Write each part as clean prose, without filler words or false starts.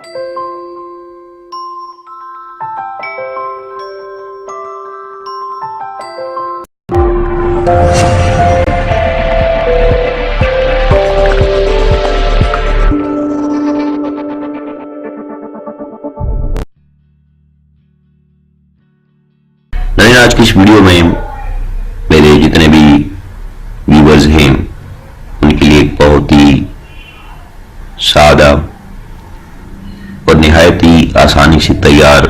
آج کی اس ویڈیو میں میرے جتنے بھی ویورز ہیں ان کے لیے ایک بہت ہی سادہ اور نہایت ہی آسانی سے تیار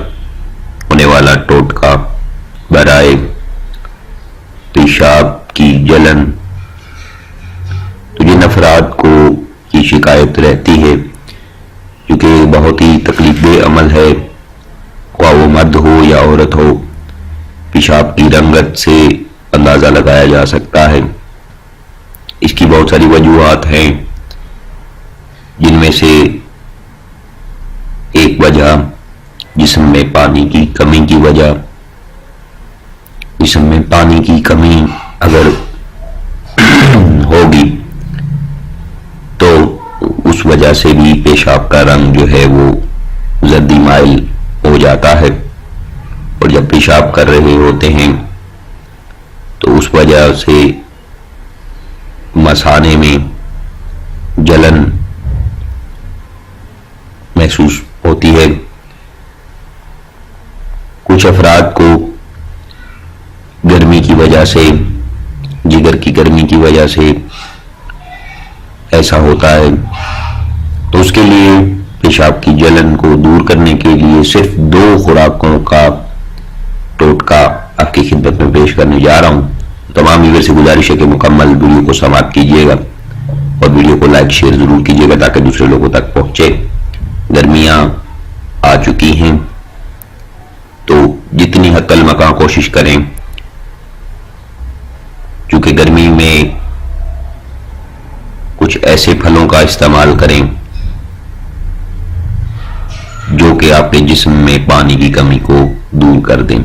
ہونے والا ٹوٹکا برائے پیشاب کی جلن، تو جن افراد کو یہ شکایت رہتی ہے، کیونکہ بہت ہی تکلیف دہ عمل ہے، خواہ وہ مرد ہو یا عورت ہو، پیشاب کی رنگت سے اندازہ لگایا جا سکتا ہے۔ اس کی بہت ساری وجوہات ہیں، جن میں سے ایک وجہ جسم میں پانی کی کمی کی وجہ، جسم میں پانی کی کمی اگر ہوگی تو اس وجہ سے بھی پیشاب کا رنگ جو ہے وہ زردی مائل ہو جاتا ہے، اور جب پیشاب کر رہے ہوتے ہیں تو اس وجہ سے مثانے میں جلن محسوس ہوتی ہے۔ کچھ افراد کو گرمی کی وجہ سے، جگر کی گرمی کی وجہ سے ایسا ہوتا ہے، تو اس کے لیے پیشاب کی جلن کو دور کرنے کے لیے صرف 2 خوراکوں کا ٹوٹکا آپ کی خدمت میں پیش کرنے جا رہا ہوں۔ تمام ویور سے گزارش ہے کہ مکمل ویڈیو کو سماعت کیجیے گا اور ویڈیو کو لائک شیئر ضرور کیجیے گا تاکہ دوسرے لوگوں تک پہنچے۔ گرمیاں آ چکی ہیں تو جتنی حد المکان کوشش کریں، چونکہ گرمی میں کچھ ایسے پھلوں کا استعمال کریں جو کہ آپ کے جسم میں پانی کی کمی کو دور کر دیں۔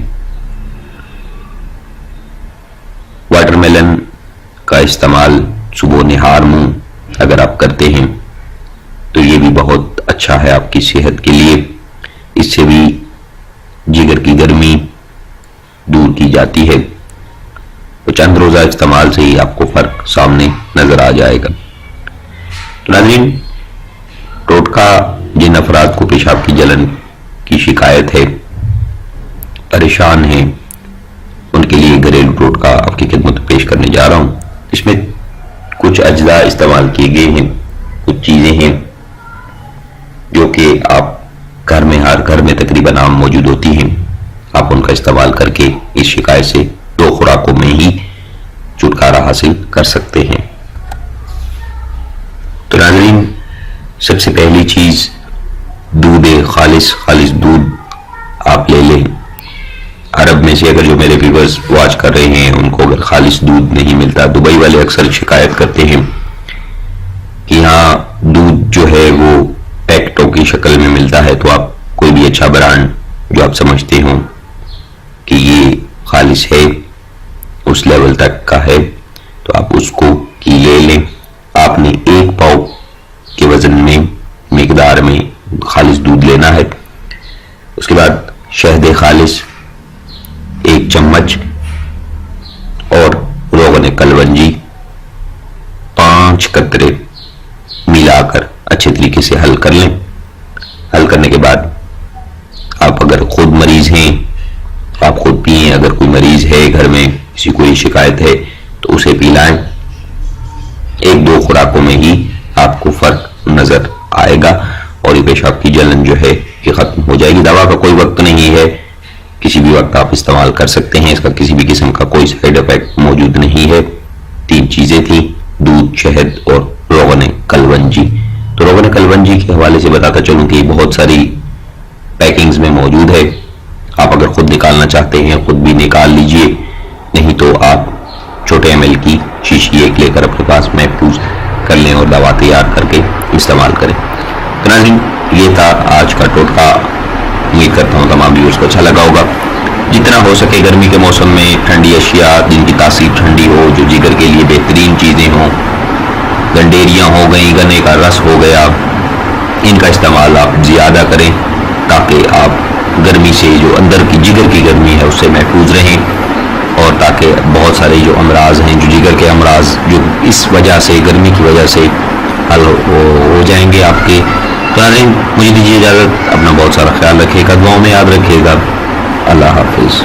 واٹر میلن کا استعمال صبح نہار منہ اگر آپ کرتے ہیں تو یہ بھی بہت اچھا ہے آپ کی صحت کے لیے، اس سے بھی جگر کی گرمی دور کی جاتی ہے، تو چند روزہ استعمال سے ہی آپ کو فرق سامنے نظر آ جائے گا۔ ناظرین، ٹوٹکا جن افراد کو پیشاب کی جلن کی شکایت ہے، پریشان ہیں، ان کے لیے گھریلو ٹوٹکا آپ کی خدمت میں پیش کرنے جا رہا ہوں۔ اس میں کچھ اجزاء استعمال کیے گئے ہیں، کچھ چیزیں ہیں جو کہ آپ گھر میں، ہر گھر میں تقریباً عام موجود ہوتی ہیں، آپ ان کا استعمال کر کے اس شکایت سے 2 خوراکوں میں ہی چھٹکارا حاصل کر سکتے ہیں۔ تو ناظرین، سب سے پہلی چیز دودھ، خالص دودھ آپ لے لیں۔ عرب میں سے اگر جو میرے ویورز واچ کر رہے ہیں ان کو اگر خالص دودھ نہیں ملتا، دبئی والے اکثر شکایت کرتے ہیں کہ یہاں دودھ جو ہے وہ پیکٹوں کی شکل میں ملتا ہے، تو آپ کوئی بھی اچھا برانڈ جو آپ سمجھتے ہوں کہ یہ خالص ہے، اس لیول تک کا ہے، تو آپ اس کو کی لے لیں۔ آپ نے 1 پاؤ کے وزن میں، مقدار میں خالص دودھ لینا ہے۔ اس کے بعد شہد خالص 1 چمچ اور روغن کلونجی 5 قطرے ملا کر اچھے طریقے سے حل کر لیں۔ حل کرنے کے بعد آپ اگر خود مریض ہیں آپ خود پئیں، اگر کوئی مریض ہے گھر میں، کسی کو یہ شکایت ہے تو اسے پلائیں۔ 1-2 خوراکوں میں ہی آپ کو فرق نظر آئے گا اور یہ پیشاب کی جلن جو ہے یہ ختم ہو جائے گی۔ دوا کا کوئی وقت نہیں ہے، کسی بھی وقت آپ استعمال کر سکتے ہیں، اس کا کسی بھی قسم کا کوئی سائیڈ افیکٹ موجود نہیں ہے۔ 3 چیزیں تھیں، دودھ، شہد اور روغن کلونجی۔ تو روغن کلونجی کے حوالے سے بتاتا چلوں کہ بہت ساری پیکنگز میں موجود ہے، آپ اگر خود نکالنا چاہتے ہیں خود بھی نکال لیجئے، نہیں تو آپ چھوٹے ایم ایل کی شیشی 1 لے کر اپنے پاس محفوظ کر لیں اور دوا تیار کر کے استعمال کریں۔ ناظرین، یہ تھا آج کا ٹوٹکا، امید کرتا ہوں تمام ویورز کو اچھا لگا ہوگا۔ جتنا ہو سکے گرمی کے موسم میں ٹھنڈی اشیاء جن کی تاثیر ٹھنڈی ہو، جو جگر کے لیے بہترین چیزیں ہوں، گنڈیریاں ہو گئیں، گنے کا رس ہو گیا، ان کا استعمال آپ زیادہ کریں تاکہ آپ گرمی سے جو اندر کی جگر کی گرمی ہے اس سے محفوظ رہیں، اور تاکہ بہت سارے جو امراض ہیں، جو جگر کے امراض جو اس وجہ سے گرمی کی وجہ سے حل ہو جائیں گے آپ کے۔ تو ناظرین مجھے دیجیے اجازت، اپنا بہت سارا خیال رکھیے گا، دعاؤں میں یاد رکھیے گا۔ اللہ حافظ۔